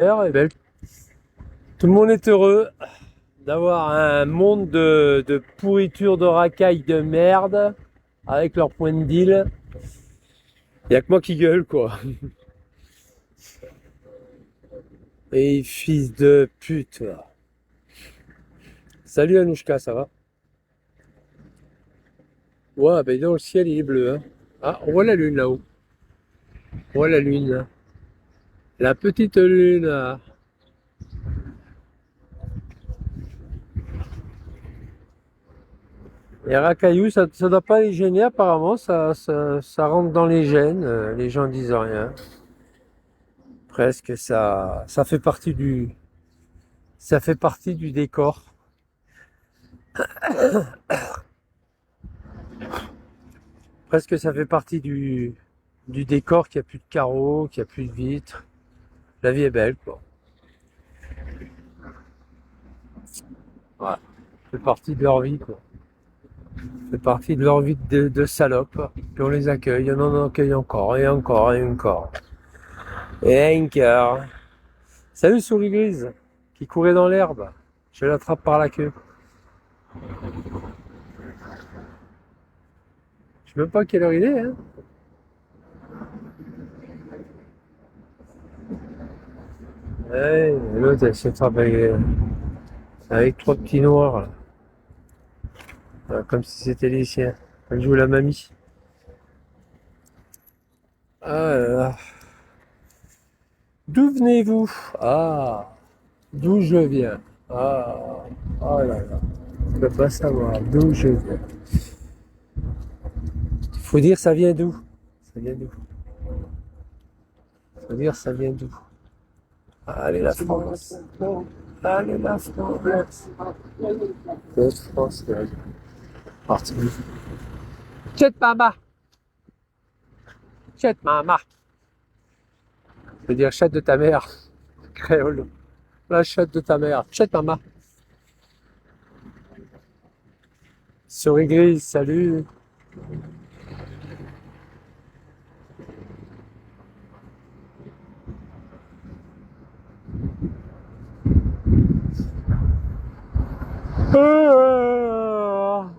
Et ben, tout le monde est heureux d'avoir un monde de pourriture, de racailles, de merde avec leur point de deal. Il n'y a que moi qui gueule, quoi. Et fils de pute. Là. Salut Anouchka, ça va? Ouais, ben dans le ciel il est bleu. Hein. Ah, on voit la lune là-haut. On voit la lune. Là. La petite lune. Là. Les racailloux, ça ne doit pas les gêner apparemment. Ça rentre dans les gènes. Les gens disent rien. Presque ça fait partie ça fait partie du décor. Presque ça fait partie du décor qu'il n'y a plus de carreaux, qu'il n'y a plus de vitres. La vie est belle, quoi. Ouais. Ça fait partie de leur vie, quoi. Ça fait partie de leur vie de salope. Puis on les accueille, on en accueille encore, et encore, et encore. Et encore. Salut souris grise, qui courait dans l'herbe. Je l'attrape par la queue. Je sais même pas quelle heure il est, hein. Ouais, l'autre, elle se frappe avec trois petits noirs, là. Comme si c'était les siens. Elle joue la mamie. Ah là là. D'où venez-vous? Ah, d'où je viens. Ah, oh là là. Je peux pas savoir d'où je viens. Faut dire ça vient d'où? Ça vient d'où? Faut dire ça vient d'où? Allez la France. Allez la France. L'autre France, parti. Chet mama. Chet mama. Je veux dire chatte de ta mère. Créole. La chatte de ta mère. Chet mama. Souris grise, salut. Ah.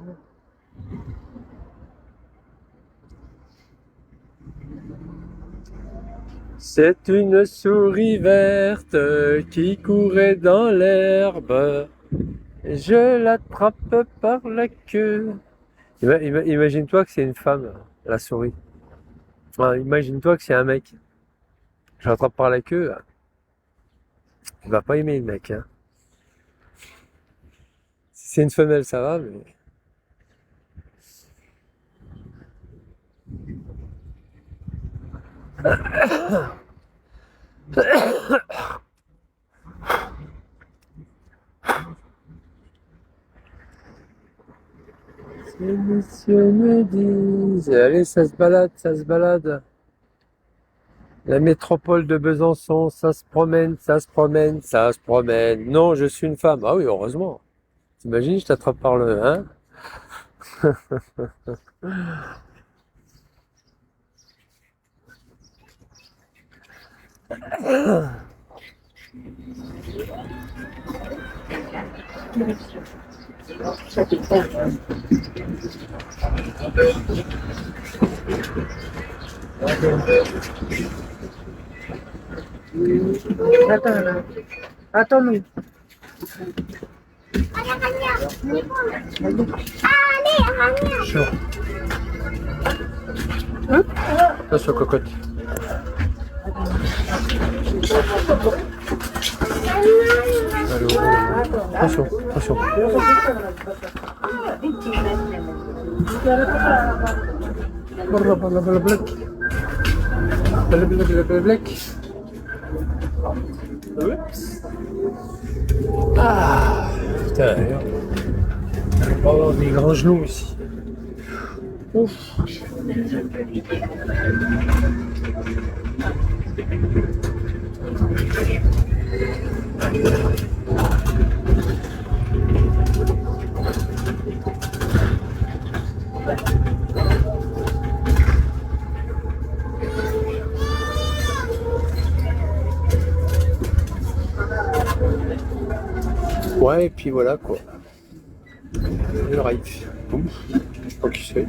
C'est une souris verte qui courait dans l'herbe. Je l'attrape par la queue. Imagine-toi que c'est une femme, la souris. Enfin, imagine-toi que c'est un mec. Je l'attrape par la queue. Il va pas aimer le mec. Hein. Si c'est une femelle, ça va, mais... Ces messieurs me disent... Allez, ça se balade, ça se balade. La métropole de Besançon, ça se promène, ça se promène, ça se promène. Non, je suis une femme. Ah oui, heureusement. T'imagines, je t'attrape par le... Hein. Attends, attends-nous. Chaud. Attention, cocotte. Allô, attention, attention. Oups. Ah, putain, on va avoir des grands genoux ici. Ouf. Ouais, et puis voilà quoi. Il arrive. Ouf, je sais pas qui c'est.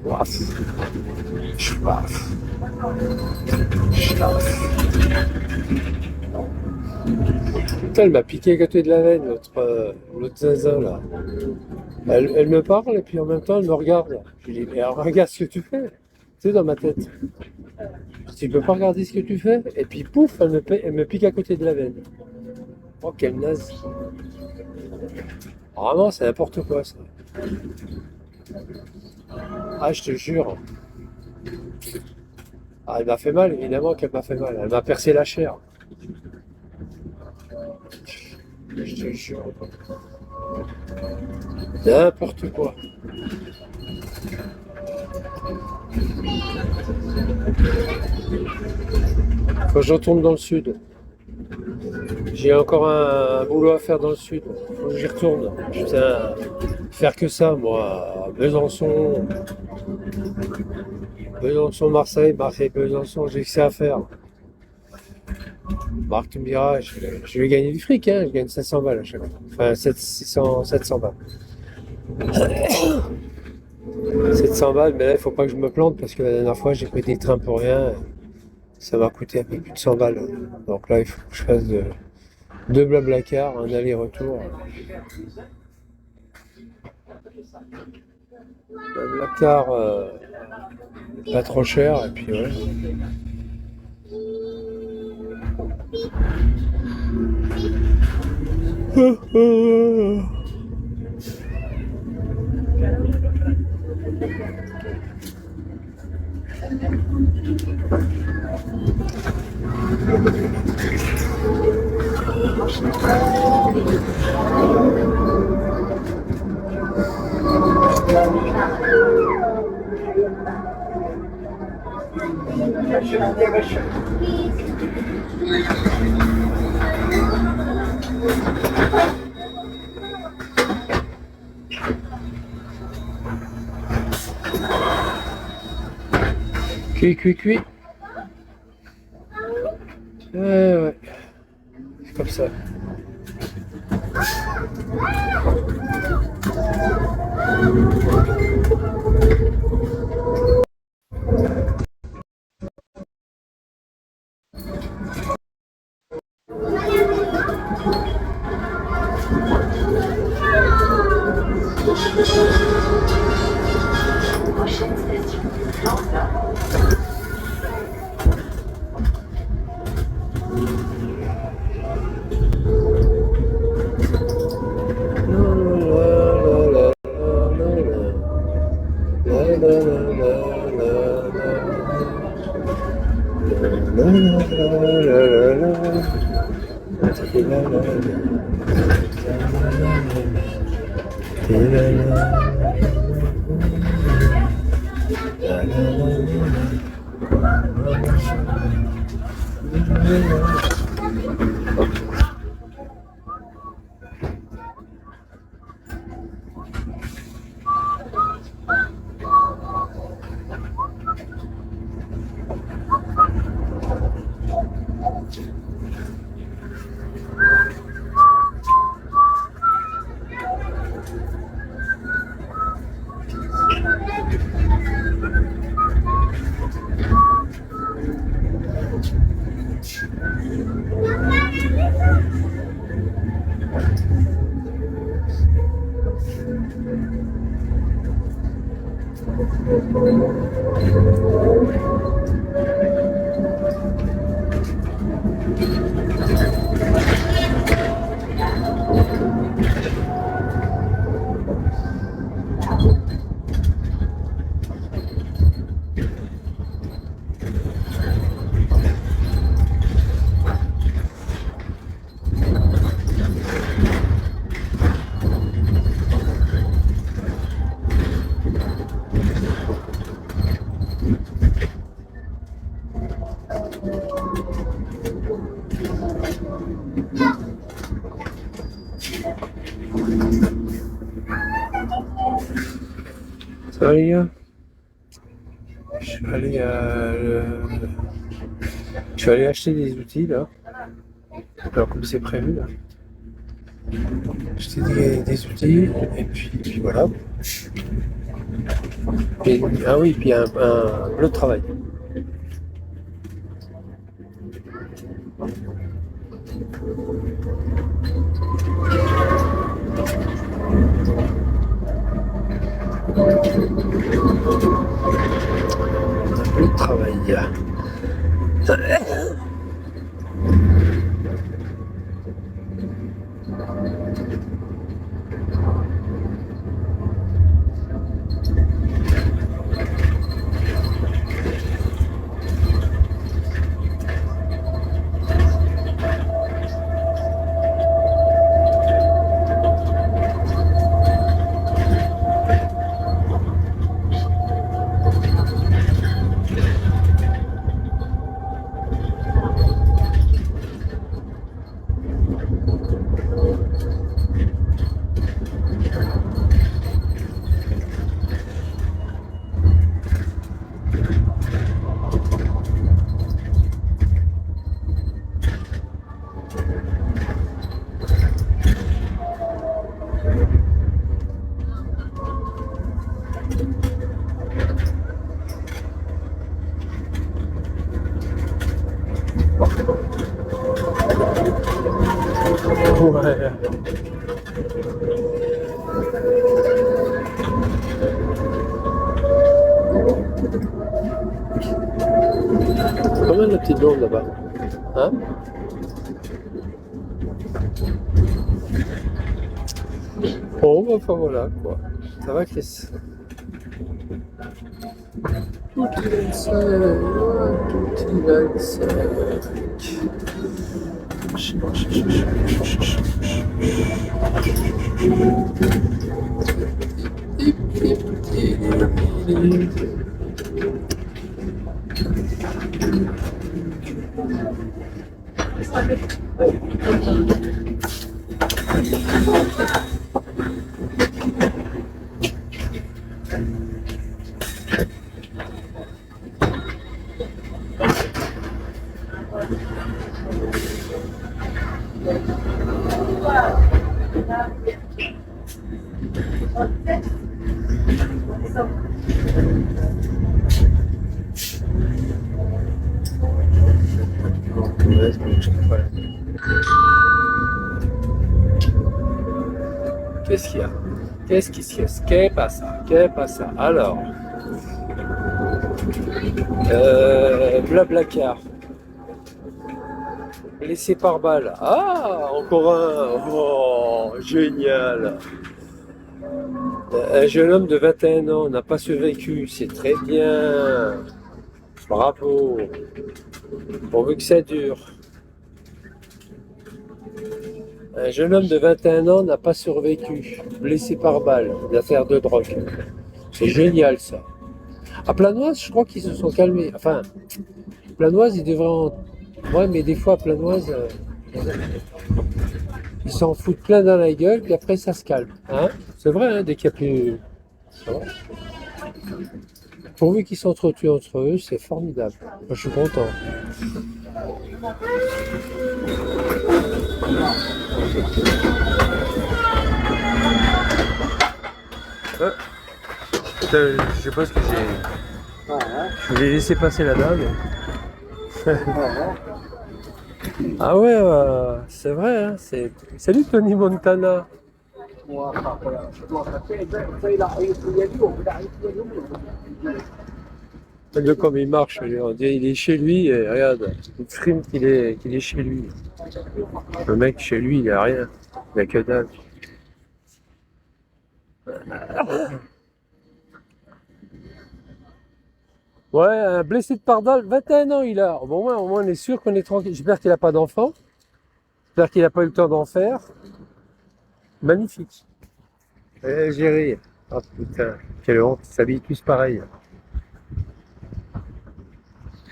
Waf. Schwaf. Schlaf. Putain, elle m'a piqué à côté de la veine, l'autre zinzin là. Elle me parle et puis en même temps elle me regarde. Je lui dis, mais regarde ce que tu fais. Tu sais, dans ma tête. Je dis, tu peux pas regarder ce que tu fais. Et puis pouf, elle me pique à côté de la veine. Oh, quelle naze. Vraiment, c'est n'importe quoi ça. Ah, je te jure. Ah, elle m'a fait mal, évidemment qu'elle m'a fait mal. Elle m'a percé la chair. Je te jure. N'importe quoi. Faut que je retourne dans le sud. J'ai encore un boulot à faire dans le sud. Faut que j'y retourne. Putain, faire que ça, moi. Besançon, Marseille, Marseille, Besançon, j'ai que ça à faire. Marc, tu me diras, je vais gagner du fric, hein. Je gagne 500 balles à chaque fois. Enfin, 700 balles. 700 balles, mais là, il faut pas que je me plante parce que la dernière fois, j'ai pris des trains pour rien. Ça m'a coûté un peu plus de 100 balles. Donc là, il faut que je fasse deux Blablacar, un aller-retour. Blablacar, pas trop cher, et puis ouais. Cuit. Ouais, c'est comme ça. Ça va les gars? Je suis allé acheter des outils là. Alors comme c'est prévu là. Acheter des outils, et puis voilà. Ah oui, puis l'autre travail. L'autre travail. Ouais. Combien la petite blonde là-bas? Hein? Bon, bah, enfin voilà quoi. Ça va, Chris? Tutti 25, tutti 25. Qu'est-ce qu'il y a? Qu'est-ce passa? Alors, Blablacar. Laissé par balle. Ah, encore un. Oh, génial. Un jeune homme de 21 ans n'a pas survécu. C'est très bien. Bravo. Pourvu que ça dure. Un jeune homme de 21 ans n'a pas survécu. Blessé par balle. D'affaire de drogue. C'est génial ça. À Planoise, je crois qu'ils se sont calmés. Enfin, Planoise, ils devraient en... Ouais, mais des fois, à Planoise, ils s'en foutent plein dans la gueule, puis après, ça se calme. Hein? C'est vrai, hein, dès qu'il n'y a plus... C'est vrai. Pourvu qu'ils s'entretuent entre eux, c'est formidable. Moi, je suis content. Je sais pas ce que j'ai... Je voulais laisser passer la dame. Ah ouais, c'est vrai, hein, c'est... Salut Tony Montana. Regarde comme il marche, on dirait il est chez lui, et regarde, il frime qu'il est chez lui. Le mec chez lui, il a rien, il a que dalle. Ouais, un blessé de pare-balles, 21 ans il a. Bon, au moins on est sûr qu'on est tranquille. J'espère qu'il n'a pas d'enfant. J'espère qu'il n'a pas eu le temps d'en faire. Magnifique. Algérie. Oh putain, quelle honte, ils s'habillent tous pareil.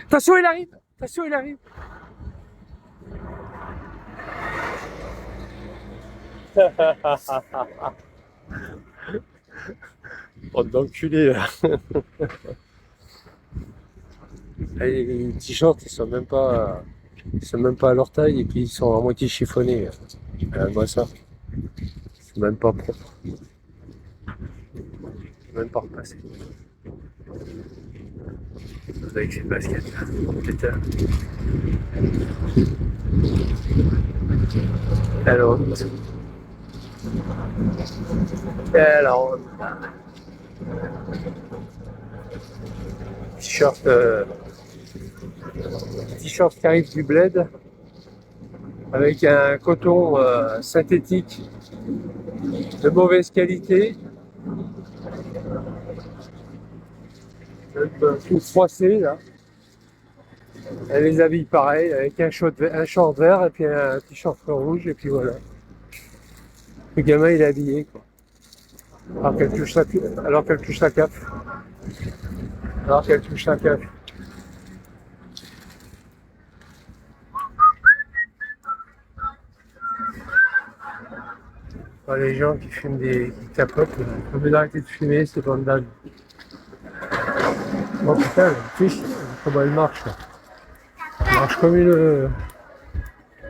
Attention, il arrive! Attention, il arrive! Bande d'enculés là. Les t-shirts, ils sont même pas à leur taille et puis ils sont à moitié chiffonnés. Moi ça. C'est même pas propre. Même pas repassé. Avec ses baskets. Putain. Alors. Alors. T-shirt. T-shirt qui arrive du bled. Avec un coton synthétique de mauvaise qualité. Tout froissé là. Elle les habille pareil, avec un short vert et puis un t-shirt rouge, et puis voilà. Le gamin il est habillé quoi. Alors qu'elle touche sa cape. Alors qu'elle touche sa cape. Enfin, les gens qui fument qui capotent, il faut d'arrêter de fumer, c'est pas dingue. Oh putain, elle fait chier, comment elle marche là. Elle marche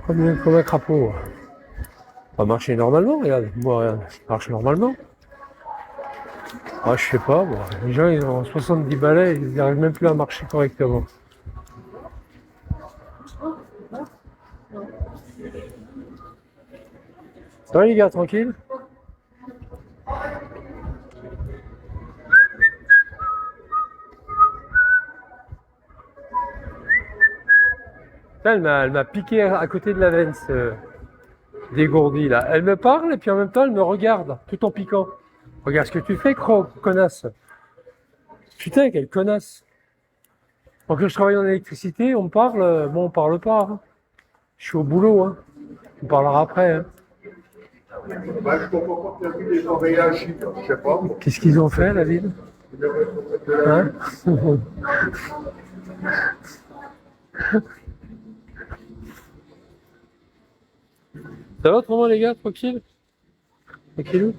comme un crapaud. Elle va marcher normalement, regarde. Moi, regarde, je marche normalement. Ah, je sais pas, moi. Les gens, ils ont 70 balais, ils n'arrivent même plus à marcher correctement. Ça va les gars, tranquille? Putain, elle m'a piqué à côté de la veine, ce dégourdi là. Elle me parle et puis en même temps, elle me regarde, tout en piquant. Regarde ce que tu fais, connasse. Putain, quelle connasse. Quand je travaille en électricité, on me parle, bon, on parle pas. Hein. Je suis au boulot, hein. On parlera après. Hein. Bah, je comprends pas que la ville ait pas réagi, je sais pas. Qu'est-ce qu'ils ont fait, la ville? Hein? Ça va autrement les gars, tranquille? Tranquillou?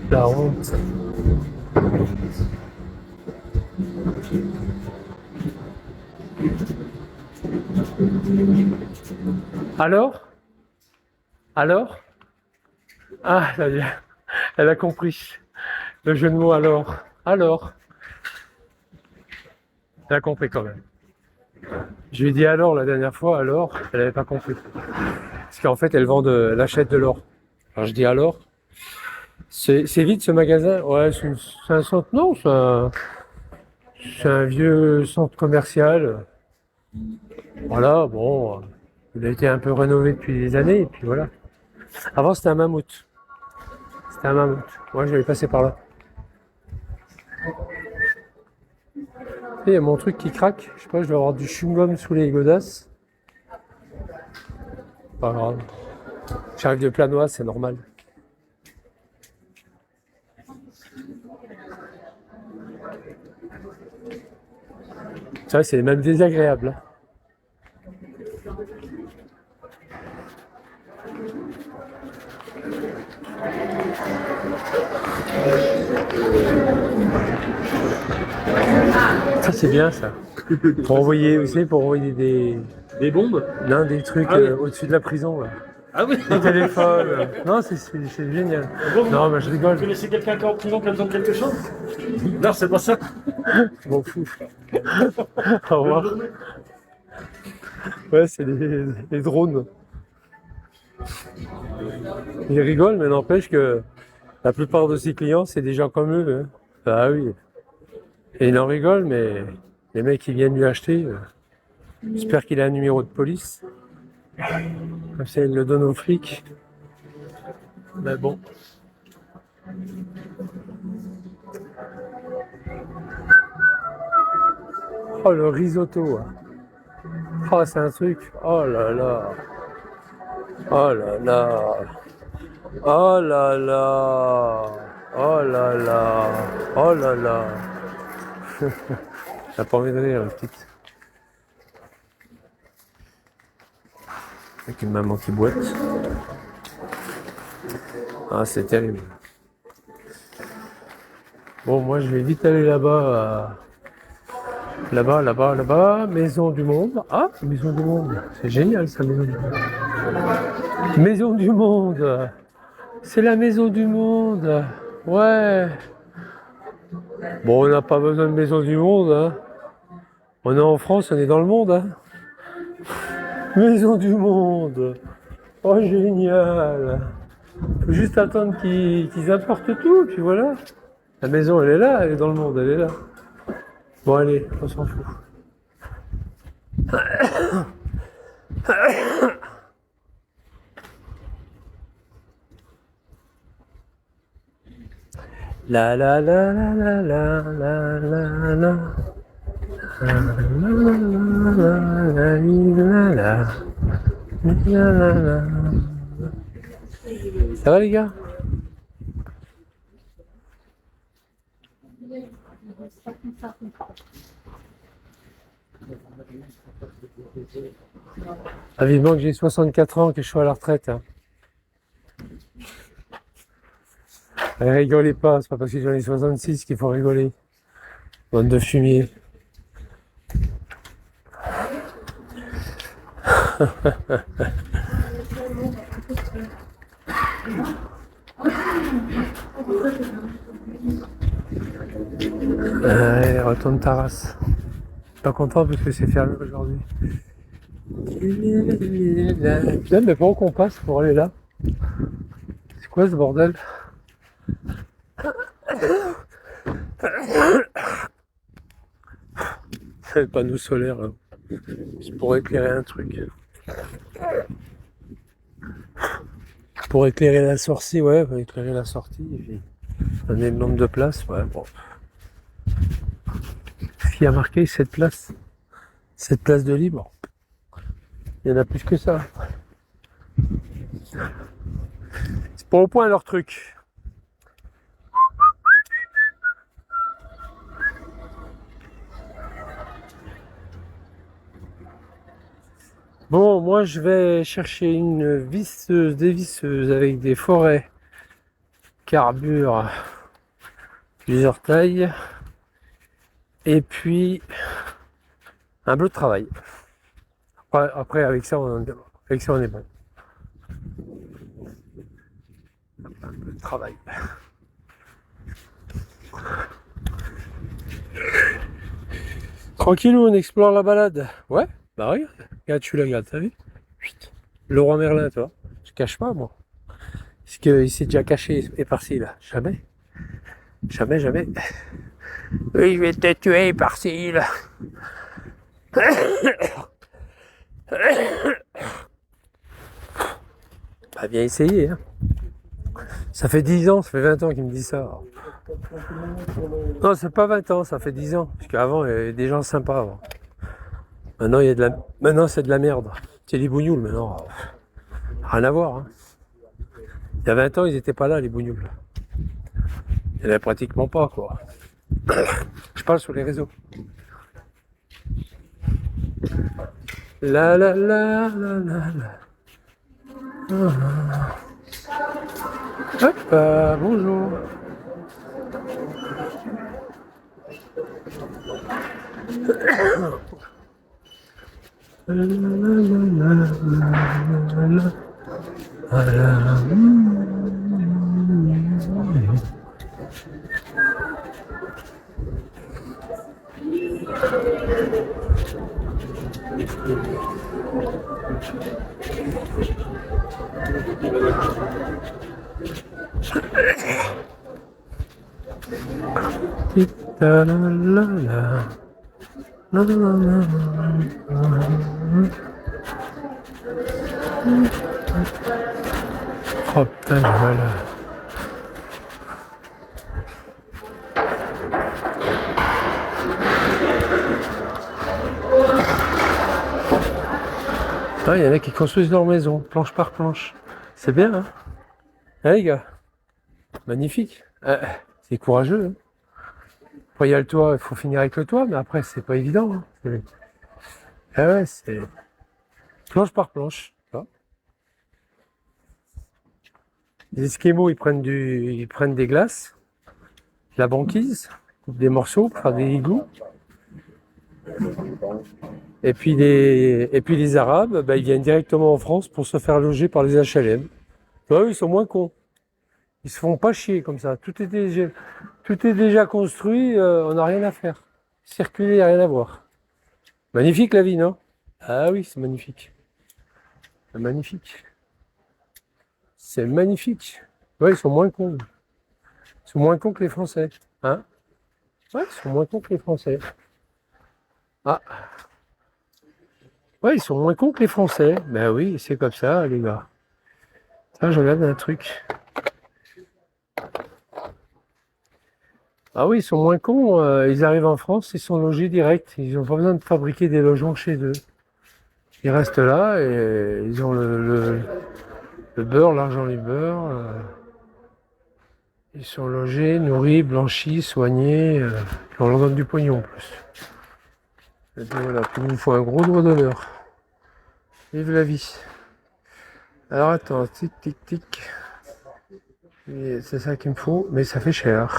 La honte. Alors? Alors? Ah, elle a compris. Le jeu de mots alors. Alors? Elle a compris quand même. Je lui ai dit alors la dernière fois, alors, elle n'avait pas compris. Parce qu'en fait, elle achète de l'or. Alors je dis alors? C'est vide ce magasin? Ouais, c'est un centre. Non, c'est un vieux centre commercial. Voilà, bon, il a été un peu rénové depuis des années, et puis voilà. Avant, c'était un mammouth. C'était un mammouth. Moi, j'avais passé par là. Il y a mon truc qui craque. Je sais pas, je dois avoir du chewing-gum sous les godasses. Pas grave. J'arrive de Planois, c'est normal. Ça, c'est même désagréable. Ça, c'est bien, ça. Pour envoyer, vous savez, pour envoyer Des bombes? non, des trucs Ah oui. au-dessus de la prison. Là. Ah oui. Des téléphones. Non, c'est génial. Non, mais je rigole. Vous connaissez quelqu'un qui est en prison qui a besoin de quelque chose? Non, c'est pas ça. Je m'en fous. Au revoir. Ouais, c'est les drones. Ils rigolent, mais n'empêche que la plupart de ses clients, c'est des gens comme eux. Hein. Ah oui. Et il en rigole, mais les mecs qui viennent lui acheter, j'espère qu'il a un numéro de police. Comme ça, il le donne aux flics. Mais bon. Oh, le risotto. Oh, c'est un truc. Oh là là. Oh là là. Oh là là. Oh là là. Oh là là. T'as pas envie de rire, la petite. Avec une maman qui boite. Ah, c'est terrible. Bon, moi, je vais vite aller là-bas. Là-bas. Maison du Monde. Ah, Maison du Monde. C'est génial, ça, Maison du Monde. Maison du Monde. C'est la Maison du Monde. Ouais. Bon, on n'a pas besoin de Maison du Monde, hein. On est en France, on est dans le monde, hein. Maison du Monde. Oh, génial. Faut juste attendre qu'ils apportent tout, puis voilà. La maison, elle est là, elle est dans le monde, elle est là. Bon, allez, on s'en fout. La la la la la la la la la. La la la la la. Ça va les gars? Ah, vivement que j'ai 64 ans, que je sois à la retraite. Hein. Rigolez pas, c'est pas parce que j'en ai 66 qu'il faut rigoler. Bande de fumier. Allez, retourne ta race. Pas content parce que c'est fermé aujourd'hui. Putain, mais par où qu'on passe pour aller là? C'est quoi ce bordel? C'est le panneau solaire là. C'est pour éclairer un truc. Pour éclairer la sortie, ouais, pour éclairer la sortie. Et puis donner le nombre de places, ouais, bon. Ce qui a marqué cette place de libre. Il y en a plus que ça. C'est pas au point leur truc. Bon, moi je vais chercher une dévisseuse avec des forêts, carbure, plusieurs tailles, et puis un bleu de travail. Après avec ça on est bon. Un bleu de travail. Tranquillou, on explore la balade. Ouais, bah regarde, regarde, t'as vu? Chut. Le roi Merlin, toi. Je cache pas, moi. Est-ce qu'il s'est déjà caché et par-ci, là? Jamais. Jamais. Oui, je vais te tuer par-ci, là. Bah, bien essayé, hein. Ça fait 10 ans, ça fait 20 ans qu'il me dit ça. Non, c'est pas 20 ans, ça fait 10 ans. Parce qu'avant, il y avait des gens sympas avant. Maintenant, c'est de la merde. C'est des bougnoules, maintenant. Rien à voir, hein. Il y a 20 ans, ils étaient pas là, les bougnoules. Il n'y en avait pratiquement pas, quoi. Je parle sur les réseaux. La la la la la la. Ah. Hop, bonjour. Oh putain, voilà. Ah, il y en a qui construisent leur maison, planche par planche. C'est bien, hein? Hein, les gars? Magnifique. C'est courageux, hein? Après, il y a le toit, il faut finir avec le toit, mais après, c'est pas évident, hein? Ah ouais, c'est planche par planche. Les Esquimaux, ils prennent des glaces, de la banquise, coupent des morceaux pour faire des igloos. Et puis les Arabes, bah, ils viennent directement en France pour se faire loger par les HLM. Bah, eux, ils sont moins cons. Ils se font pas chier comme ça. Tout est déjà construit, on n'a rien à faire. Circuler, il n'y a rien à voir. Magnifique la vie, non? Ah oui, c'est magnifique. C'est magnifique. C'est magnifique. Ouais, ils sont moins cons. Ils sont moins cons que les Français. Hein? Ouais, ils sont moins cons que les Français. Ah. Ouais, ils sont moins cons que les Français. Ben oui, c'est comme ça, les gars. Ça, je regarde un truc. Ah oui, ils sont moins cons. Ils arrivent en France, ils sont logés direct. Ils n'ont pas besoin de fabriquer des logements chez eux. Ils restent là et ils ont le beurre, l'argent du beurre. Ils sont logés, nourris, blanchis, soignés. On leur donne du pognon en plus. Et puis voilà, puis il nous faut un gros doigt d'honneur. Vive la vie. Alors attends, tic tic tic. Et c'est ça qu'il me faut, mais ça fait cher.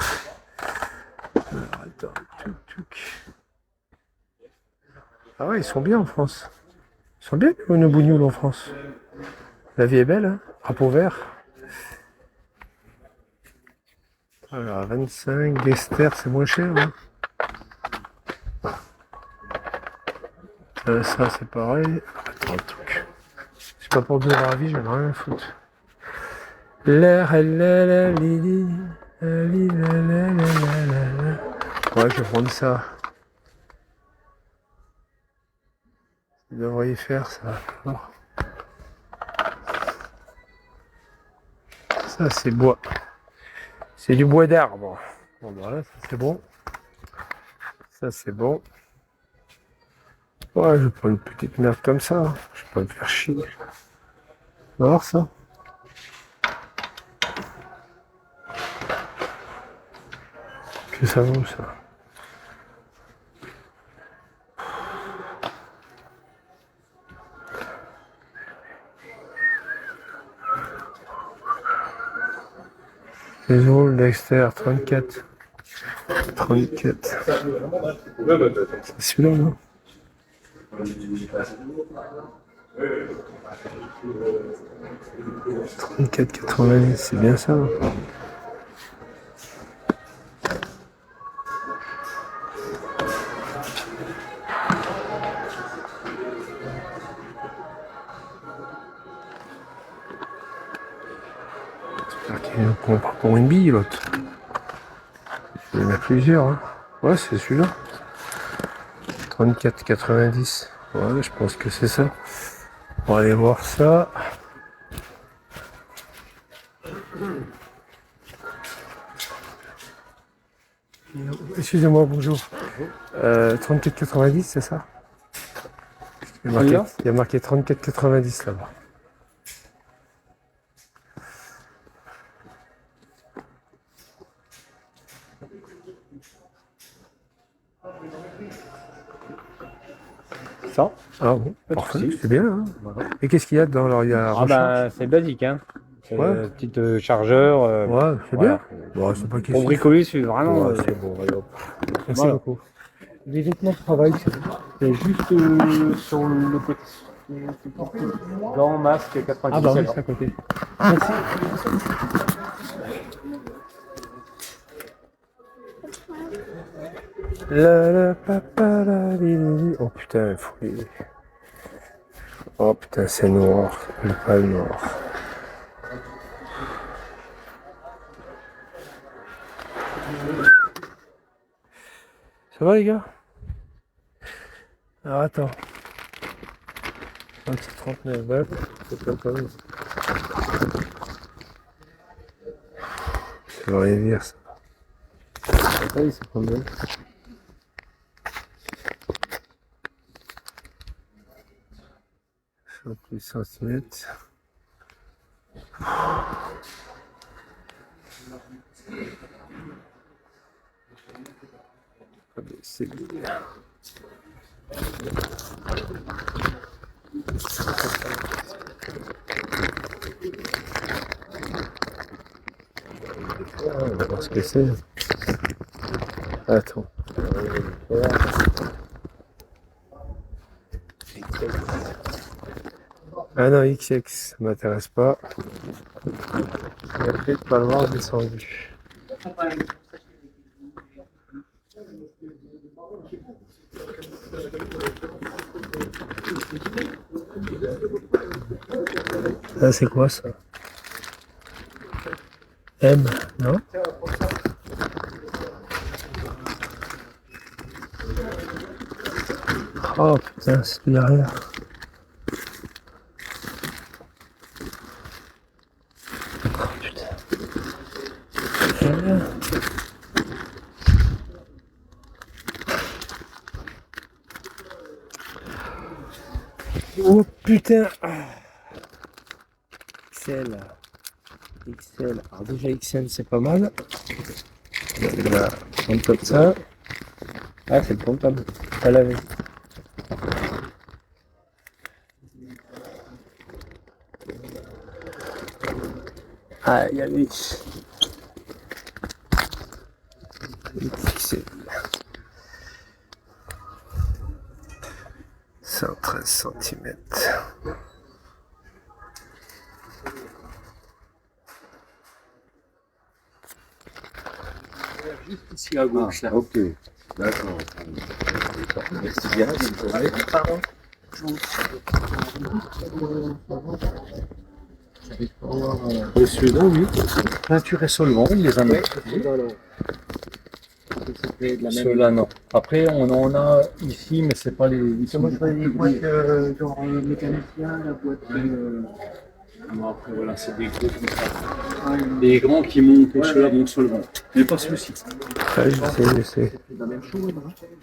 Alors attends, tuc tuc. Ah ouais, ils sont bien en France. Ils sont bien nos bougnoules en France. La vie est belle, hein. Drapeau vert. Alors 25, d'Esther, c'est moins cher. Hein. Ça c'est pareil. Attends, un truc. C'est pas pour beurre à la vie, j'en ai rien à foutre. Ouais, je vais prendre ça. Ça devrait y faire ça. Ça c'est bois. C'est du bois d'arbre. Bon voilà, ça c'est bon. Ça c'est bon. Ouais, je vais prendre une petite merde comme ça. Je vais pas me faire chier. On va voir ça. Que ça vaut ça. Les euros, Dexter, 34. 34. C'est celui-là, non? « 34,90, c'est bien ça. Hein. J'espère qu'il ne prend pas pour une bille l'autre. Il y en a plusieurs. Hein. Ouais, c'est celui-là. 34,90. Ouais, je pense que c'est ça. On va aller voir ça. Excusez-moi, bonjour. 34,90, c'est ça? Il y a marqué 34,90 là-bas. Ça. Ah bon, parfait, c'est bien. Hein. Et qu'est-ce qu'il y a dedans? Alors, il y a C'est basique, hein. C'est Ouais. petite chargeur. Ouais, c'est Voilà. bien. Bon, c'est pas Pour question. bricoler, c'est vraiment. Ouais, c'est bon, allez, hop. Merci Voilà. beaucoup. Les vêtements de travail, C'est juste sur le côté. Gants, masque, 90. Ah bah oui, c'est à côté. Merci. Oh putain, il faut... Oh putain, c'est noir. Le pas noir. Ça va les gars? Alors attends. C'est 39 balles. C'est pas quand même. Ça veut rien dire ça. Ah oui, c'est combien? Plus centimètres. C'est bien. voir ce que c'est. Attends. Ah non, XX, ça m'intéresse pas. Il y a peut-être pas loin descendu. Ah, c'est quoi ça? M, non? Oh putain, c'est derrière. Oh putain. Oh putain. XL. XL. Alors déjà XL c'est pas mal. On va prendre comme ça. Ah c'est le comptable. Pas lavé. Ah il y a lui. XL. 113 cm. Juste ici à gauche, là. Ok, d'accord. Merci bien. Pardon. Celui-là, oui. Peinture et solvant, il les a mis. Ceux-là, non. Après, on en a ici, mais c'est pas les. Moi, je vois des boîtes genre mécanicien, la boîte. Non, après, voilà, c'est des gros comme ça. Les grands qui montent, ceux-là montent solvant. Mais pas celui-ci. Ah, j'essaie.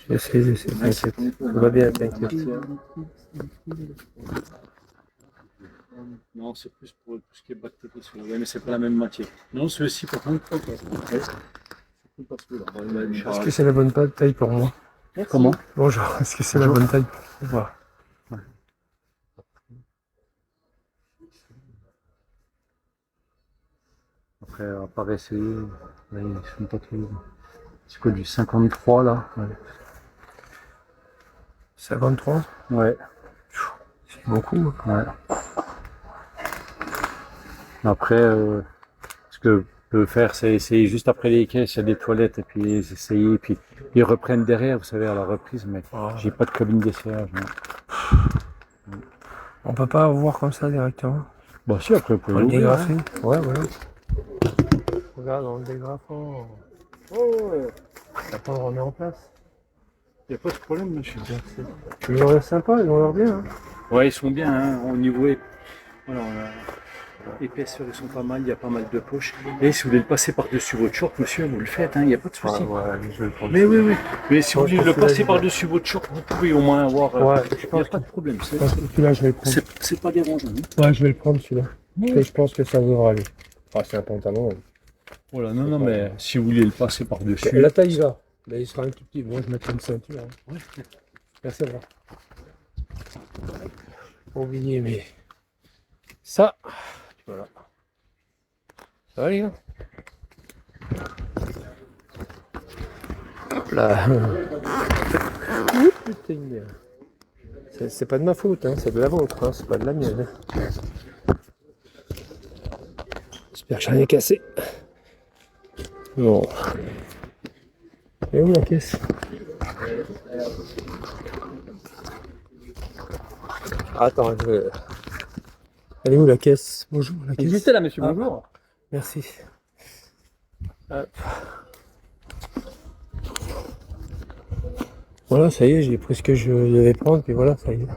J'essaie, t'inquiète. Ça va bien, t'inquiète. Non, c'est plus pour tout ce qui est bactéries, celui-là. Ouais, mais c'est pas la même matière. Non, celui-ci, par contre, ok. Est-ce que c'est la bonne taille pour moi? Comment? Bonjour, est-ce que c'est la bonne taille pour moi? Après, à part essayer, là, ils sont pas trop. C'est quoi du 53 là? Ouais. 53? Ouais. C'est beaucoup. Ouais. Après, ce que je peux faire, c'est essayer juste après les caisses, il y a des toilettes, et puis essayer, puis ils reprennent derrière, vous savez, à la reprise, mais j'ai pas de cabine d'essayage. On peut pas voir comme ça directement. Bon, si, après, vous On pouvez le l'ouvrir, dégrafer. hein. Ouais, voilà. Regarde, en le dégrafant. Ouais. Après, on remet en place. Il n'y a pas de problème, monsieur. Ils ont l'air sympas, ils ont l'air bien. Hein. Ouais, ils sont bien, hein, au niveau voilà, épaisseur, ils sont pas mal, il y a pas mal de poches. Et si vous voulez le passer par-dessus votre short, monsieur, vous le faites, hein, il n'y a pas de souci. Ouais, je vais le prendre. Mais oui. Mais si vous Moi, voulez je le pense que passer là, par-dessus votre short, vous pouvez au moins avoir. Ouais, je il n'y a pense pas de problème. Je pense que celui-là, je vais le prendre. C'est pas dérangeant. Hein. Ouais, je vais le prendre celui-là. Et je pense que ça devra aller. Ah, c'est un pantalon. Voilà, non, mais si vous voulez le passer par-dessus. La taille il va. Là, il sera un tout petit. Moi, je mettrai une ceinture. Hein. Ouais. Merci à vous. Pas oublier, mais. Ça. Voilà. Ça va, les gars? Hop là. Ouh, putain. C'est pas de ma faute, hein. C'est de la vôtre, hein. C'est pas de la mienne. J'espère que j'en ai cassé. Bon. Et où la caisse? Attends, je vais... Elle est où la caisse? Bonjour, la caisse. Juste là, monsieur, Ah. bonjour. Merci. Hop. Voilà, ça y est, j'ai pris ce que je devais prendre, puis voilà, ça y est.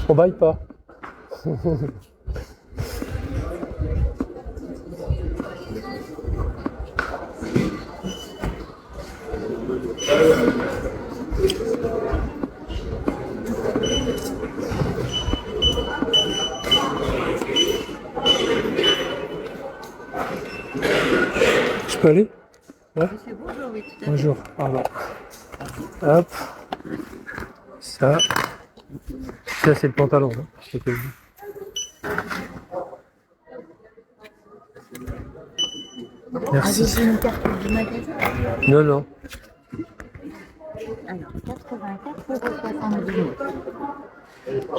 On baille pas. Je peux aller? Ouais. Monsieur, bonjour, oui, tout à fait. Bonjour, pardon. Hop. Ça. Ça, c'est le pantalon. Hein, je t'ai dit. Merci. Avez-vous une carte du magasin? Non, non. Alors, 84,79 €.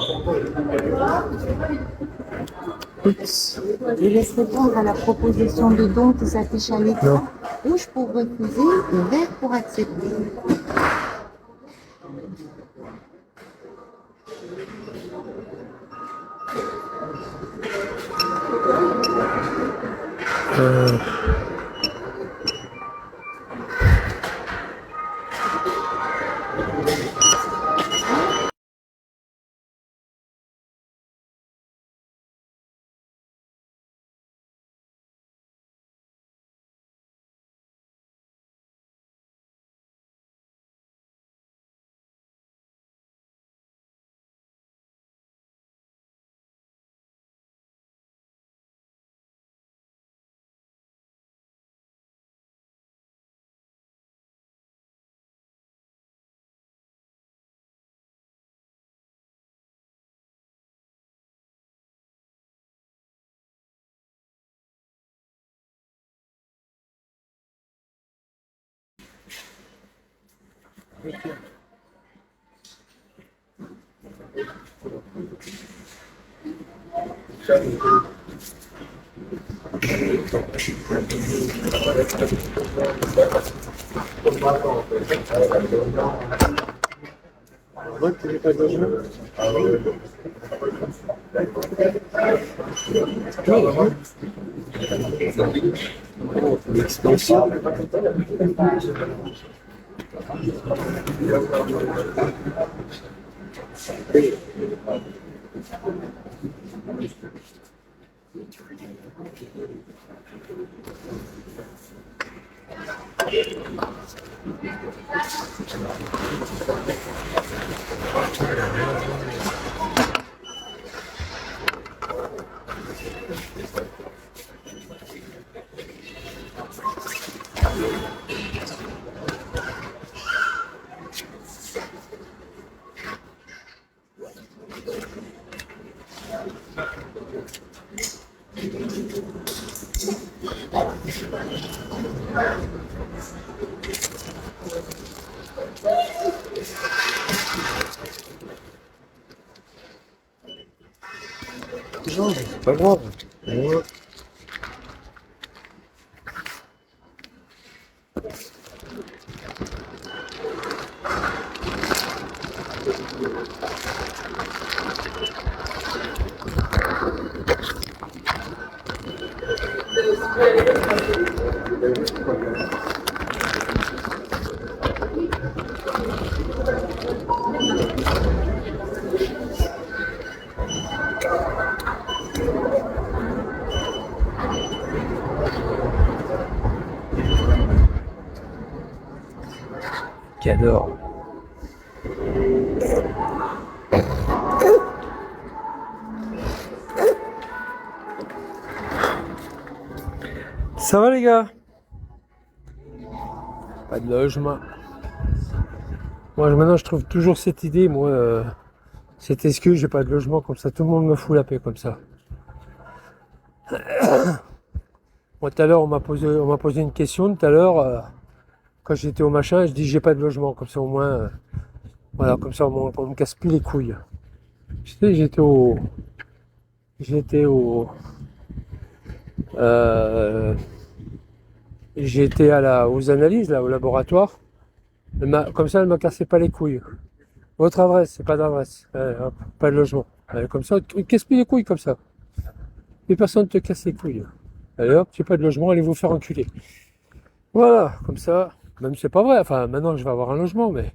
Oups. Je laisse répondre à la proposition de don qui s'affiche à Non. l'écran. Rouge pour refuser et vert pour accepter. Euh, Non, c'est pas grave. Ouais. Qui adore. Ça va les gars? Pas de logement. Moi maintenant je trouve toujours cette idée, cette excuse, j'ai pas de logement comme ça, tout le monde me fout la paix comme ça. Moi tout à l'heure on m'a posé une question tout à l'heure, quand j'étais au machin, je dis j'ai pas de logement, comme ça au moins, voilà, comme ça on me casse plus les couilles. Tu sais, euh, j'étais aux analyses là, au laboratoire. Comme ça, elle m'a cassé pas les couilles. Votre adresse, c'est pas d'adresse, hop, pas de logement. Comme ça, on te casse plus les couilles comme ça. Et personne ne te casse les couilles. Allez hop, j'ai pas de logement, allez vous faire enculer. Voilà, comme ça. Même c'est pas vrai. Enfin, maintenant je vais avoir un logement, mais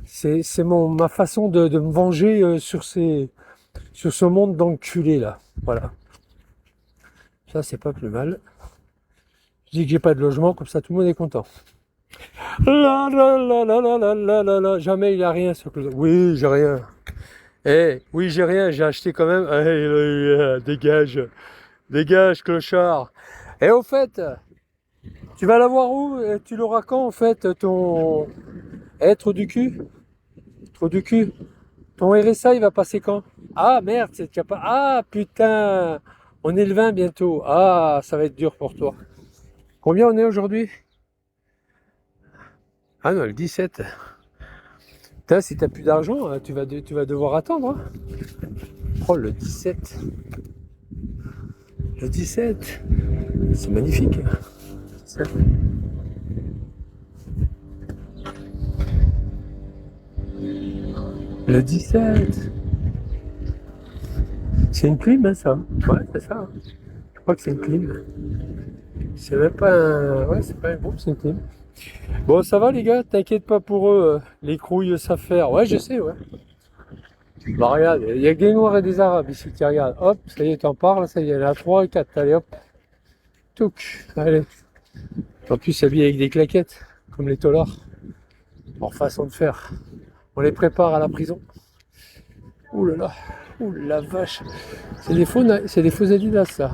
c'est ma façon de me venger sur ce monde d'enculés là. Voilà. Ça, c'est pas plus mal. Je dis que j'ai pas de logement, comme ça tout le monde est content. La la la la la la la la la. Jamais il a rien sur le. Oui, j'ai rien. Oui, j'ai rien, j'ai acheté quand même. Dégage, dégage, clochard. Et au fait, tu vas l'avoir où? Tu l'auras quand, en fait, ton. Trou du cul? Trou du cul? Ton RSA, il va passer quand? Ah merde, c'est déjà pas. Ah putain, on est le 20 bientôt. Ah, ça va être dur pour toi. Combien on est aujourd'hui? Ah non, le 17. Putain, si t'as plus d'argent, tu vas devoir attendre. Hein. Oh, le 17. Le 17. C'est magnifique. 17. Le 17. C'est une clim, hein, ça. Ouais, c'est ça. Je crois que c'est une clim. C'est même pas un... Ouais, c'est pas un groupe, c'est une clim. Bon, ça va les gars, t'inquiète pas pour eux. Les crouilles savent faire. Ouais, je sais, ouais. Bah regarde, il y a que des noirs et des arabes ici, tiens, regarde. Hop, ça y est, t'en parles, ça y est, il y en a 3 et 4. Allez, hop. Touc, allez. En plus, habillés avec des claquettes, comme les tolards. Leur façon de faire. On les prépare à la prison. Ouh là là, ouh la vache. C'est des faux Adidas, ça.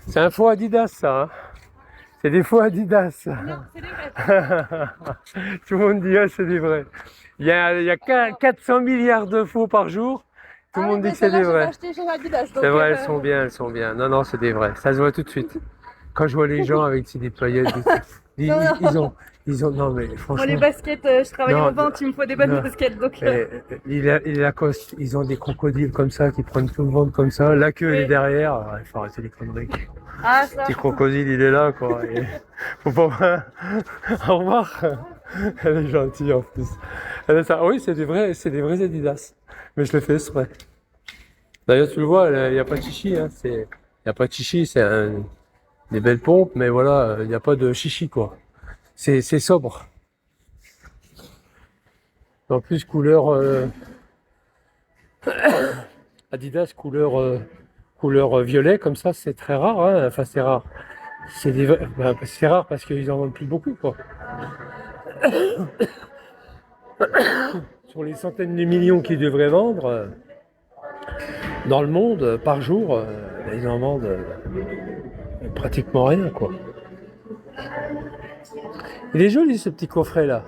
C'est un faux Adidas, ça. Hein. C'est des faux Adidas. Non, c'est des vrais. Tout le monde dit, ah, c'est des vrais. Il y a 400 milliards de faux par jour. Tout le monde dit que c'est des vrais. C'est vrai, elles sont bien, elles sont bien. Non, non, c'est des vrais. Ça se voit tout de suite. Quand je vois les gens avec des paillettes, ils ont, non mais franchement. Moi, les baskets, je travaille Non, en vente, il me faut des bonnes non. baskets. Donc, Les Lacoste, ils ont des crocodiles comme ça qui prennent tout le ventre comme ça. La queue elle est derrière. Il faut arrêter les conneries. Ah, ça. Petit crocodile, il est là quoi. Et faut pas. Au revoir. Elle est gentille en plus. Elle a ça. Oui, c'est des vrais Adidas. Mais je le fais exprès. D'ailleurs, tu le vois, il n'y a pas de chichi. Hein. Il n'y a pas de chichi, c'est des belles pompes, mais voilà, il n'y a pas de chichi quoi. C'est sobre. En plus, couleur Adidas, couleur violet, comme ça, c'est très rare. Hein. Enfin, c'est rare. C'est rare parce qu'ils en vendent plus beaucoup, quoi. Sur les centaines de millions qu'ils devraient vendre dans le monde par jour, ils en vendent pratiquement rien, quoi. Il est joli ce petit coffret là.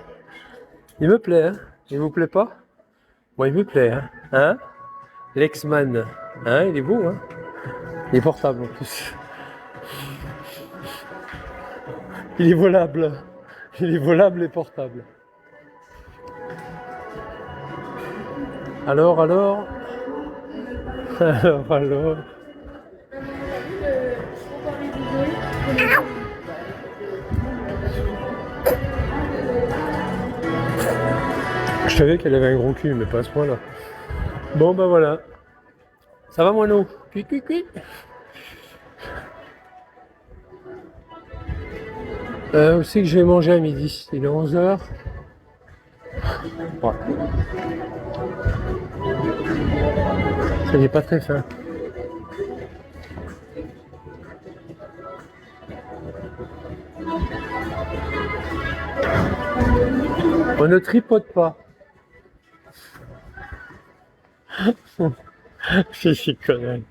Il me plaît, hein. Il vous plaît pas? Moi, il me plaît, hein. Hein? Lexman, hein? Il est beau, hein. Il est portable en plus. Il est volable. Il est volable et portable. Alors. Je savais qu'elle avait un gros cul, mais pas à ce point-là. Bon, bah voilà. Ça va, moineau? Cui. Où c'est que je vais manger à midi? Il est 11h. Ouais. Ça n'est pas très fin. On ne tripote pas. C'est connerie.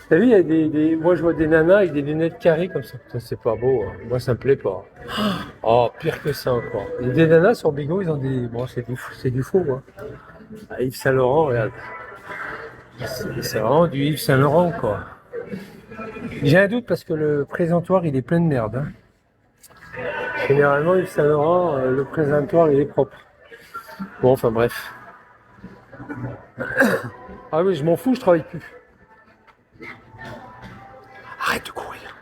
T'as vu, il y a moi je vois des nanas avec des lunettes carrées comme ça. Putain, c'est pas beau, hein. Moi ça me plaît pas. Oh, pire que ça encore. Il y a des nanas sur Bigot, ils ont des. Bon, c'est du faux, quoi. Ah, Yves Saint Laurent, regarde. C'est vraiment du Yves Saint Laurent, quoi. J'ai un doute parce que le présentoir il est plein de merde. Hein. Généralement, Yves Saint Laurent, le présentoir il est propre. Bon, enfin bref. Ah oui, je m'en fous, je travaille plus. Arrête de courir.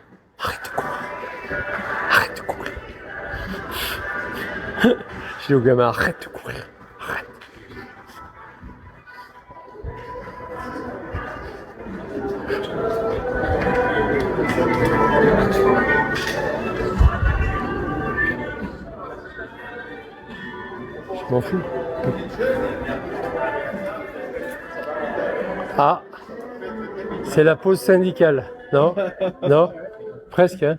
Je dis au gamin, arrête de courir. Arrête. Je m'en fous. Ah, c'est la pause syndicale, non? Non? Presque, hein?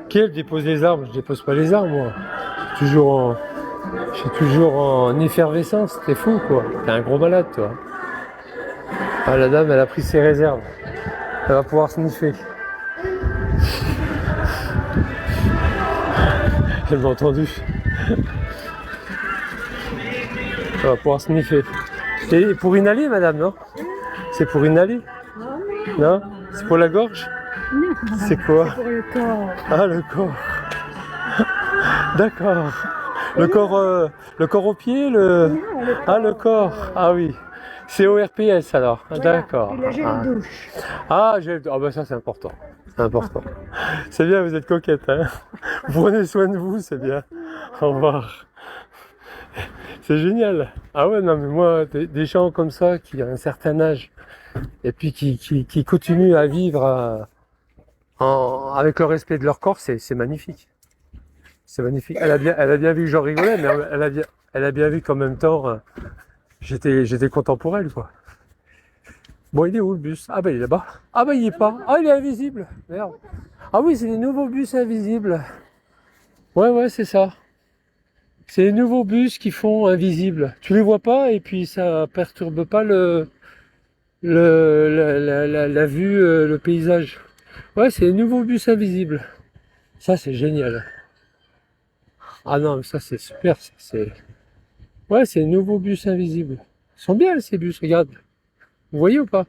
Qui elle dépose les arbres? Je dépose pas les arbres, moi. Je suis toujours en effervescence, t'es fou, quoi. T'es un gros malade, toi. Ah, la dame, elle a pris ses réserves. Elle va pouvoir sniffer. Elle m'a entendu. Elle va pouvoir sniffer. Et pour inhaler, madame, non? C'est pour inhaler? Non? C'est pour la gorge? C'est quoi? Pour le corps. Ah, le corps. D'accord. Le corps au pied, Ah, le corps. Ah oui. C'est ORPS alors. D'accord. Et le gel douche. Ah, bah ça c'est important. C'est important. C'est bien, vous êtes coquette, hein. Vous prenez soin de vous, c'est bien. Au revoir. C'est génial. Ah ouais, non mais moi, des gens comme ça qui ont un certain âge et puis qui continuent à vivre avec le respect de leur corps, c'est magnifique. C'est magnifique. Elle a bien vu que j'en rigolais, mais elle a bien vu qu'en même temps, j'étais content pour elle, quoi. Bon, il est où le bus? Ah bah il est là-bas. Ah bah il est pas. Ah il est invisible. Merde. Ah oui, c'est les nouveaux bus invisibles. Ouais, c'est ça. C'est les nouveaux bus qui font invisibles. Tu les vois pas et puis ça perturbe pas la vue, le paysage. Ouais, c'est les nouveaux bus invisibles. Ça c'est génial. Ah non, mais ça c'est super. Ouais, c'est les nouveaux bus invisibles. Ils sont bien ces bus, regarde. Vous voyez ou pas?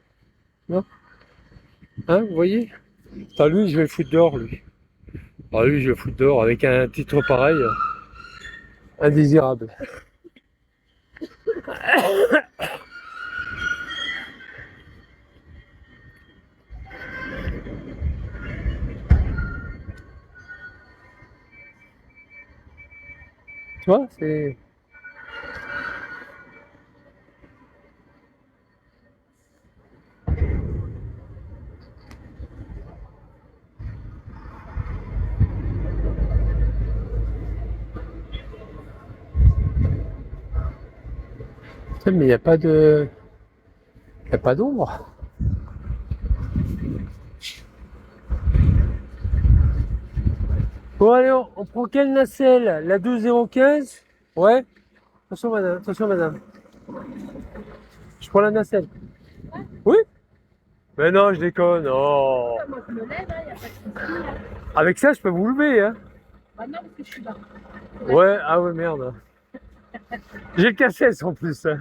Non? Hein, vous voyez? Ah, lui, je vais le foutre dehors, lui. Ah, lui, je vais le foutre dehors avec un titre pareil. Indésirable. Tu vois, c'est... Mais il n'y a pas de... Il n'y a pas d'ombre. Bon, allez, on prend quelle nacelle? La 12015? Ouais? Attention, madame. Je prends la nacelle. Oui? Mais non, je déconne. Oh. Moi, je me lève, il n'y a pas de souci. Avec ça, je peux vous lever, hein? Bah non, parce que je suis là. Ouais, ah ouais, merde. J'ai le cassette en plus. Hein.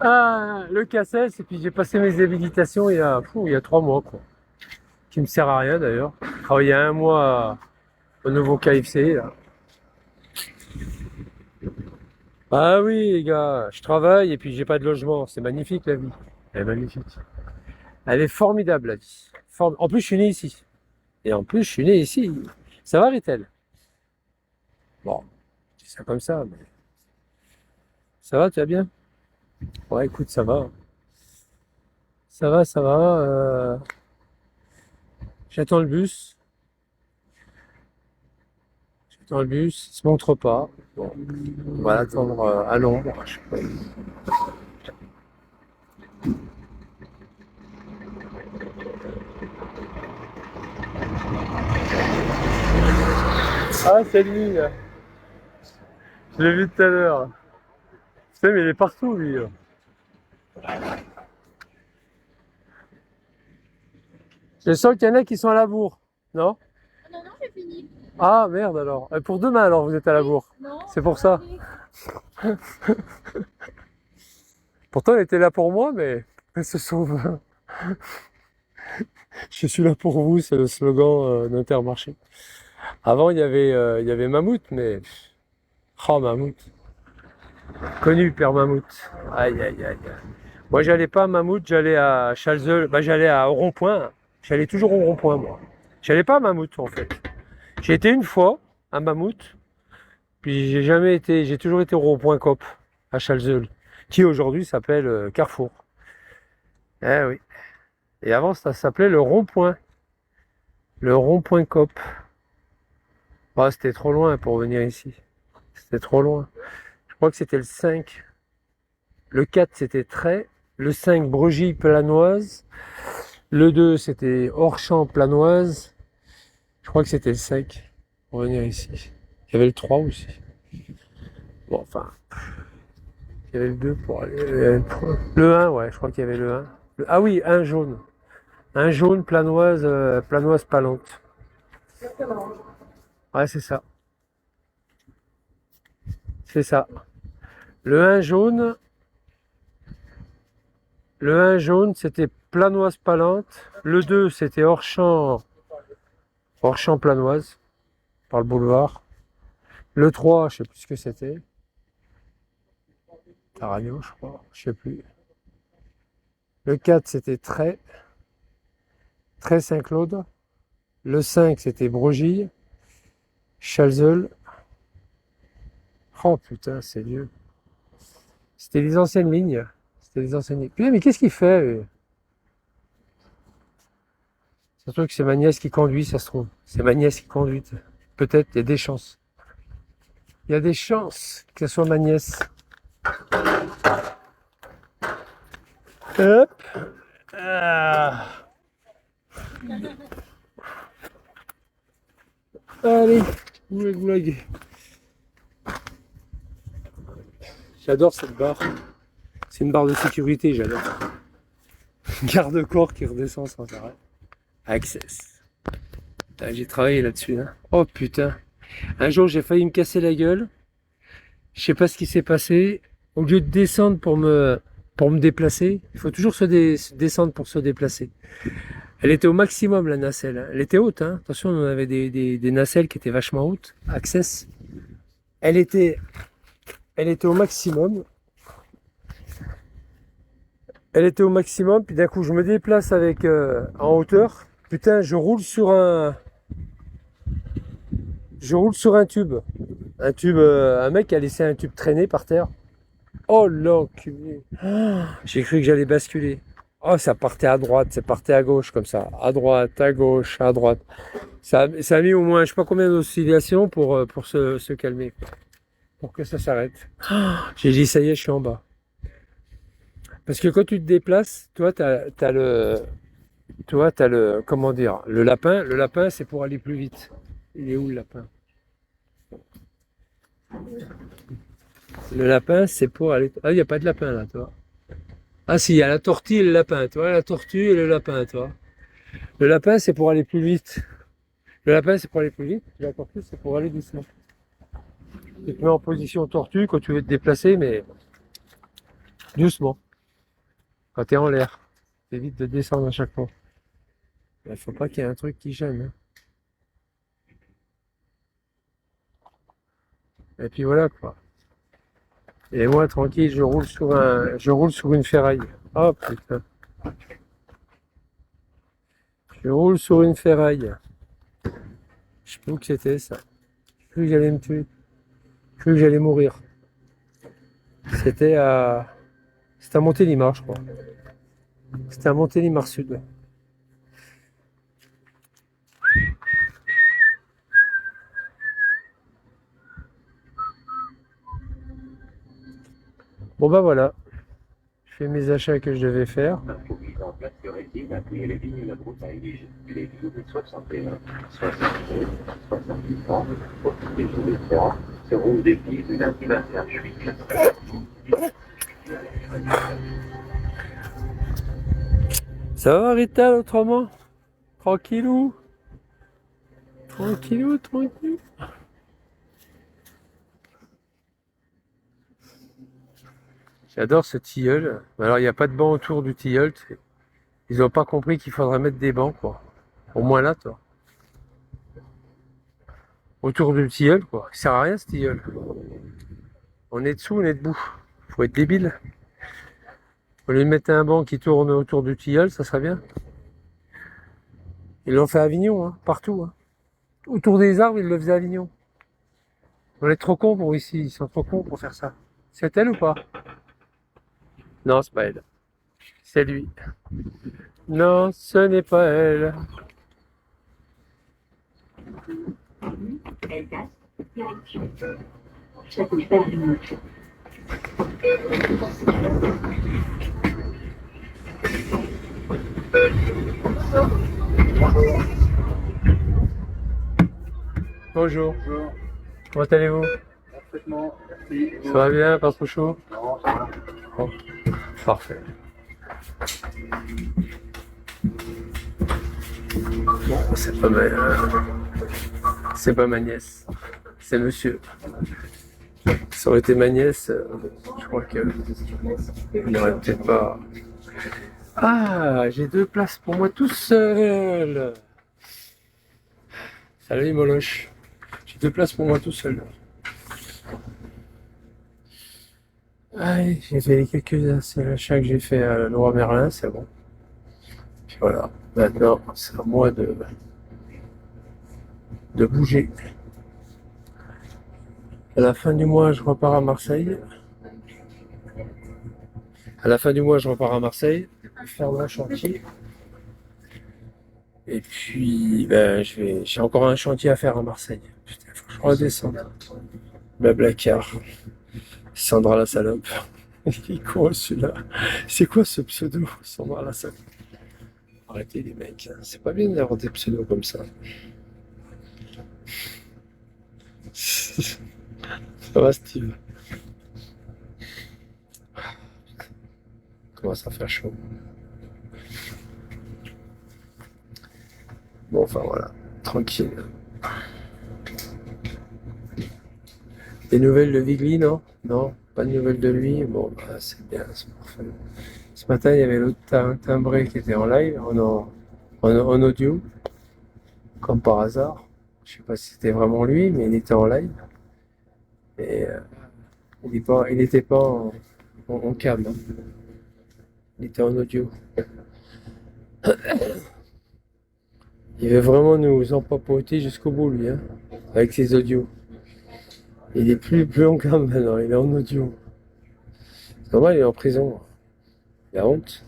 Ah, le cassette, et puis j'ai passé mes habilitations il y a 3 mois, quoi. Qui me sert à rien d'ailleurs. J'ai travaillé 1 mois au nouveau KFC, là. Ah oui, les gars, je travaille et puis j'ai pas de logement. C'est magnifique la vie. Elle est magnifique. Elle est formidable la vie. En plus, je suis né ici. Et en plus, je suis né ici. Ça va, Ritel? Bon, je dis ça comme ça, mais... Ça va, tu vas bien? Ouais, écoute, ça va. Ça va. J'attends le bus. J'attends le bus. Il se montre pas. Bon, on va l'attendre à l'ombre. Je sais pas. Ah, c'est lui, là. Je l'ai vu tout à l'heure. Tu sais, mais il est partout, lui. Je sens qu'il y en a qui sont à la bourre, non? Non, j'ai fini. Ah, merde, alors. Pour demain, alors, vous êtes à la bourre. Non. C'est pour ça. Pourtant, elle était là pour moi, mais elle se sauve. Je suis là pour vous, c'est le slogan d'Intermarché. Avant, il y avait Mammouth, mais... Oh, Mammouth. Connu, Père Mammouth. Aïe, aïe, aïe. Moi, j'allais pas à Mammouth, j'allais à Chalzeul. Bah, j'allais au rond-point. J'allais toujours au rond-point, moi. J'allais pas à Mammouth, en fait. J'ai été une fois à Mammouth, puis j'ai toujours été au rond-point Coop, à Chalzeul, qui aujourd'hui s'appelle Carrefour. Eh oui. Et avant, ça s'appelait le rond-point. Le rond-point Coop. Oh, c'était trop loin pour venir ici. C'était trop loin. Je crois que c'était le 5. Le 4, c'était Tray. Le 5, Bregy-Planoise. Le 2, c'était Orchamps-Planoise. Je crois que c'était le 5 pour venir ici. Il y avait le 3 aussi. Bon, enfin. Il y avait le 2 pour aller. Le 1, ouais, je crois qu'il y avait le 1. Ah oui, un jaune. Un jaune planoise, planoise palante. Ouais, c'est ça. C'est ça. Le 1 jaune. Le 1 jaune, c'était planoise palante. Le 2, c'était hors-champ planoise, par le boulevard. Le 3, je sais plus ce que c'était. Taranio, je crois, je sais plus. Le 4, c'était Très Saint-Claude. Le 5, c'était Brogille. Chalzeul. Oh putain, c'est vieux. C'était les anciennes lignes. C'était les anciennes lignes. Putain, mais qu'est-ce qu'il fait? Surtout que c'est ma nièce qui conduit, ça se trouve. C'est ma nièce qui conduit. Peut-être, il y a des chances. Il y a des chances que ce soit ma nièce. Hop. Ah. Allez, goulag. J'adore cette barre. C'est une barre de sécurité, j'adore. Garde-corps qui redescend sans arrêt. Access. J'ai travaillé là-dessus. Hein. Oh putain. Un jour, j'ai failli me casser la gueule. Je sais pas ce qui s'est passé. Au lieu de descendre pour me déplacer, il faut toujours se descendre pour se déplacer. Elle était au maximum, la nacelle. Hein. Elle était haute. Hein. Attention, on avait des nacelles qui étaient vachement hautes. Access. Elle était au maximum. Elle était au maximum. Puis d'un coup, je me déplace avec en hauteur. Putain, je roule sur un tube. Un mec a laissé un tube traîner par terre. Oh l'enculé. J'ai cru que j'allais basculer. Oh, ça partait à droite, ça partait à gauche comme ça. À droite, à gauche, à droite. Ça a mis au moins je sais pas combien d'oscillations pour se calmer. Pour que ça s'arrête. J'ai dit ça y est, je suis en bas. Parce que quand tu te déplaces, toi, t'as le comment dire, le lapin. Le lapin, c'est pour aller plus vite. Il est où le lapin? Le lapin, c'est pour aller... Ah, il n'y a pas de lapin là, toi. Ah si, il y a la tortue et le lapin, toi. La tortue et le lapin, toi. Le lapin, c'est pour aller plus vite. Le lapin, c'est pour aller plus vite. La tortue, c'est pour aller doucement. Tu te mets en position tortue quand tu veux te déplacer, mais doucement. Quand tu es en l'air. T'évites de descendre à chaque fois. Il ne faut pas qu'il y ait un truc qui gêne. Hein. Et puis voilà quoi. Et moi tranquille, je roule sur une ferraille. Oh putain. Je roule sur une ferraille. Je sais pas où que c'était ça. J'ai cru que j'allais me tuer. J'ai cru que j'allais mourir. C'était à Montélimar, je crois. C'était à Montélimar Sud. Bon bah voilà, je fais mes achats que je devais faire. Ça va Rita autrement? Tranquillou? Tranquillou. J'adore ce tilleul. Alors, il n'y a pas de banc autour du tilleul. Ils n'ont pas compris qu'il faudrait mettre des bancs, quoi. Au moins là, toi. Autour du tilleul, quoi. Il sert à rien, ce tilleul. On est dessous, on est debout. Faut être débile. Au lieu de mettre un banc qui tourne autour du tilleul, ça serait bien. Ils l'ont fait à Avignon, hein, partout. Hein. Autour des arbres, ils le faisaient à Avignon. On est trop cons pour ici. Ils sont trop cons pour faire ça. C'est elle ou pas? Non, c'est pas elle. C'est lui. Non, ce n'est pas elle. Bonjour. Comment allez-vous? parfaitement. Ça va bien, pas trop chaud? Non, ça va. Bon, parfait. Bon, c'est pas c'est pas ma nièce, c'est monsieur. Ça aurait été ma nièce, je crois que il n'aurait peut-être pas. Ah, j'ai 2 places pour moi tout seul. Salut Moloch. J'ai 2 places pour moi tout seul. Allez, j'ai fait les quelques achats que j'ai fait à Leroy Merlin, c'est bon. Puis voilà, maintenant c'est à moi de bouger. À la fin du mois, je repars à Marseille. À la fin du mois, je repars à Marseille, faire mon chantier. Et puis, ben, j'ai encore un chantier à faire à Marseille. Putain, faut que je redescende. Blablacar. Sandra la salope. Il est con celui-là. C'est quoi ce pseudo, Sandra la salope? Arrêtez les mecs, hein. C'est pas bien d'avoir des pseudos comme ça. Ça va Steve? Commence à faire chaud. Bon, enfin voilà, tranquille. Des nouvelles de Vigli, non? Non, pas de nouvelles de lui. Bon, bah, c'est bien, c'est parfait. Ce matin, il y avait l'autre timbré qui était en live, en audio, comme par hasard. Je sais pas si c'était vraiment lui, mais il était en live. Et il n'était pas en cam, hein. Il était en audio. Il veut vraiment nous empapoter jusqu'au bout, lui, hein, avec ses audios. Il est plus en cam maintenant, il est en audio. C'est normal, il est en prison. Il a honte.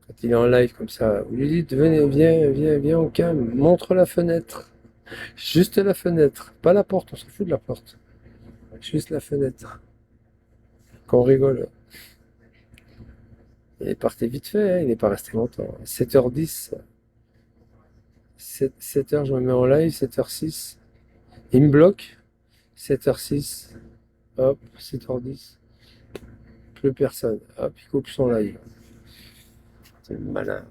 Quand il est en live comme ça, vous lui dites, venez, viens en cam, montre la fenêtre. Juste la fenêtre, pas la porte, on s'en fout de la porte. Juste la fenêtre. Qu'on rigole. Il est parti vite fait, hein, il n'est pas resté longtemps. 7h10. 7h, je me mets en live, 7h06. Il me bloque. 7h06. Hop, 7h10. Plus personne. Hop, il coupe son live. C'est malin.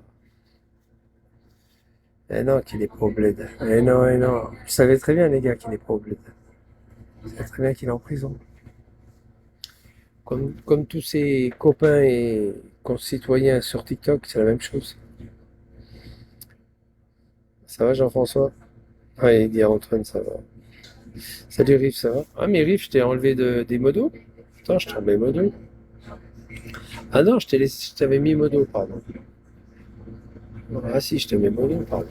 Eh non, qu'il est pro bled. Eh non, eh non. Je savais très bien, les gars, qu'il est pro bled. Je savais très bien qu'il est en prison. Comme tous ses copains et concitoyens sur TikTok, c'est la même chose. Ça va, Jean-François? Ah, il dit à Antoine, ça va. Salut Riff, ça va? Ah, mais Riff, je t'ai enlevé des modos? Attends, je t'ai enlevé modo. Ah non, je t'avais mis modo, pardon. Ah si, je t'ai mis modo, pardon.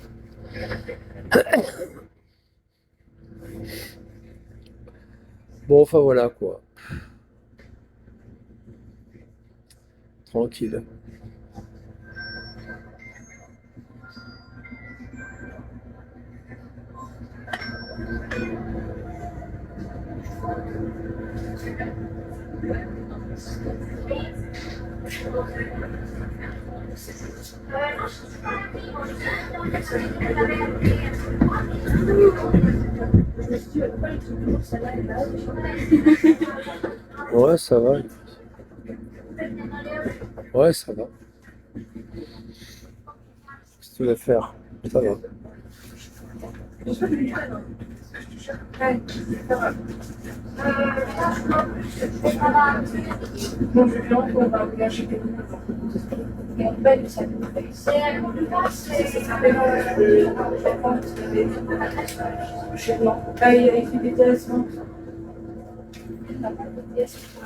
Bon, enfin voilà quoi. Tranquille. Ouais, ça va. Ouais, ça va. Qu'est-ce que tu veux faire? Ça va. Je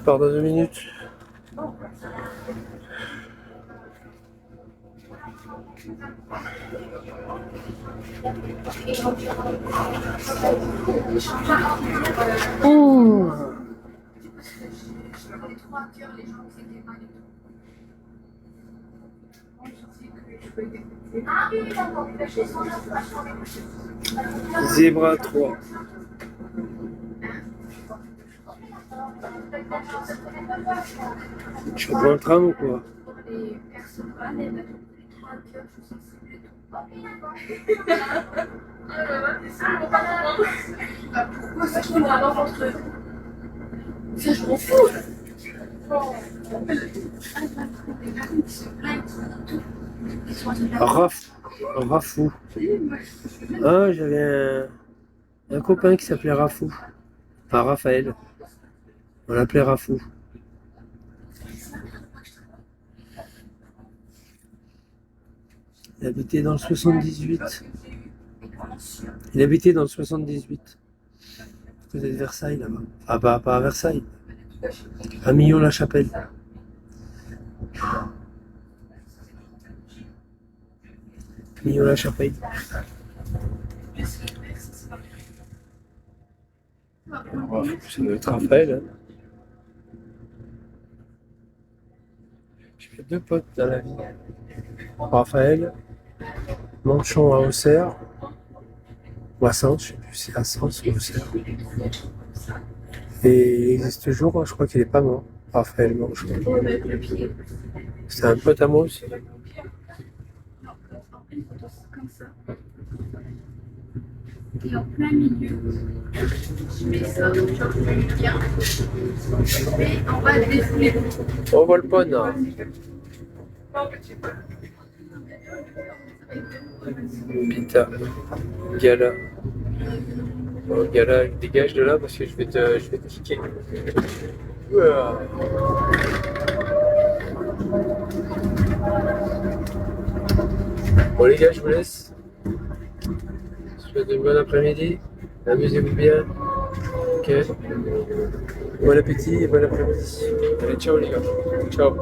pars dans 2 minutes. Ouh. Zebra 3. Tu prends le tram ou quoi? qu'ils ont un enfant entre eux. Ça, je m'en fous. Rafou. Ah, j'avais un copain qui s'appelait Rafou. Enfin, Raphaël. On l'appelait Rafou. Il habitait dans le 78. Il habitait dans le 78. Côté de Versailles, là-bas. Enfin, pas à Versailles. À Millau-la-Chapelle. Millau-la-Chapelle. Ça doit être Raphaël. Hein. J'ai fait 2 potes dans la vie. Raphaël, Manchon à Auxerre, ou à Sens, je sais plus si c'est à Sens ou Auxerre. Et il existe toujours, je crois qu'il est pas mort, Raphaël Manchon. C'est un pote à moi aussi. Et en plein milieu, je mets ça, genre bien. Mais on va défouler. On voit le pont, là. Pita, Gala. Bon, Gala, dégage de là parce que je vais te kicker. Ouah. Bon les gars, je vous laisse. Je vous souhaite une bonne après-midi. Amusez-vous bien. Ok. Bon appétit et bon après-midi. Allez, ciao les gars. Ciao.